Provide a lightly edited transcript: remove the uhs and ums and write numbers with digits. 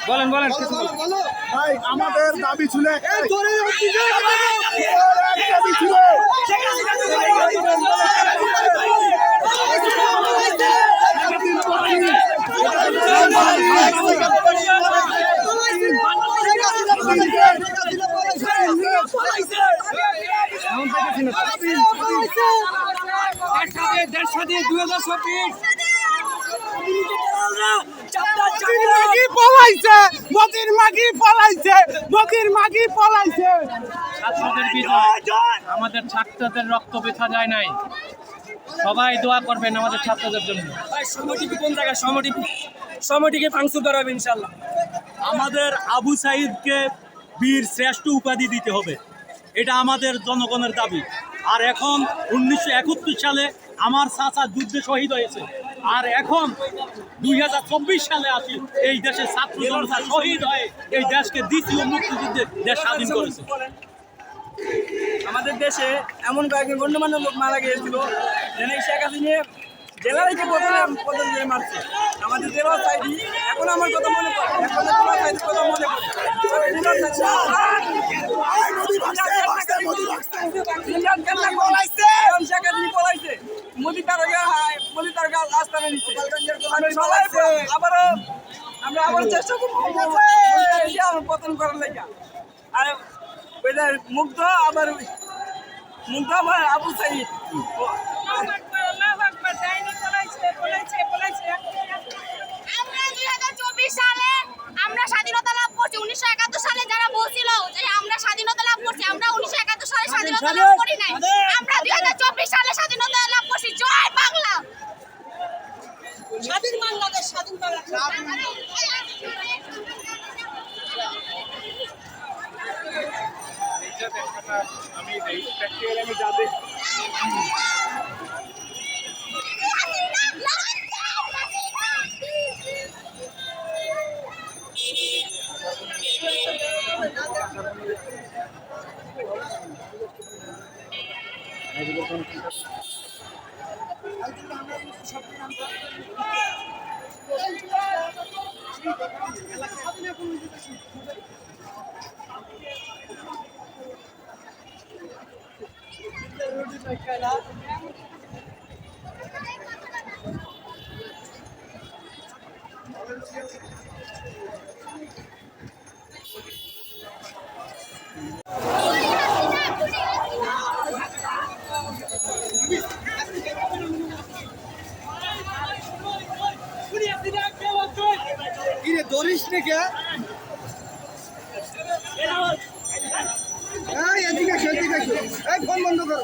বলেন বলেন ভাই আমাদের দাবি ছিল আমাদের ছাত্রদের রক্ত বৃথা যায় নাই। সবাই দোয়া করবেন আমাদের ছাত্রদের জন্য। কোন জায়গায় সময়টিকে ভাঙচুর করা হবে ইনশাল্লাহ। আমাদের আবু সাইদকে বীর শ্রেষ্ঠ উপাধি দিতে হবে, এটা আমাদের জনগণের দাবি। আর এখন 1971 সালে আমার চাচা যুদ্ধে শহীদ হয়েছে, আর এখন 2024 সালে আসি এই দেশের ছাত্র জনতা শহীদ হয়ে এই দেশকে দ্বিতীয় মুক্তিযুদ্ধে দেশ স্বাধীন করেছে। আমাদের দেশে এমন কয়েকজন গণ্যমান্য লোক মারা গিয়েছিল, যেন শেখ হাসিনা জেলারিকে প্রথমে মারছে। আমাদের জেলা সাইডি এখন আমার কথা মনে পড়ে, এখন জেলা সাইডির কথা মনে পড়ে। শেখ হাসিনা পলাইছে, মোদি তারকা আস্থানে নিচ্ছে। আবারও আমরা আবার চেষ্টা করবো পতন করার লেগে। আর মুগ্ধ আবার আবু সাইদ আমরা স্বাধীনতা লাভ করছি। 1971 সালে যারা বলছিল যে আমরা স্বাধীনতা লাভ করছি, আমরা 1971 সালে স্বাধীনতা লাভ করি নাই, আমরা 2024 সালে স্বাধীনতা লাভ করছি। জয় বাংলা, স্বাধীন বাংলাদেশ, স্বাধীন বাংলাদেশ। আমি যা দেখি ধরিস নাকি এদিকে ফোন বন্ধ কর।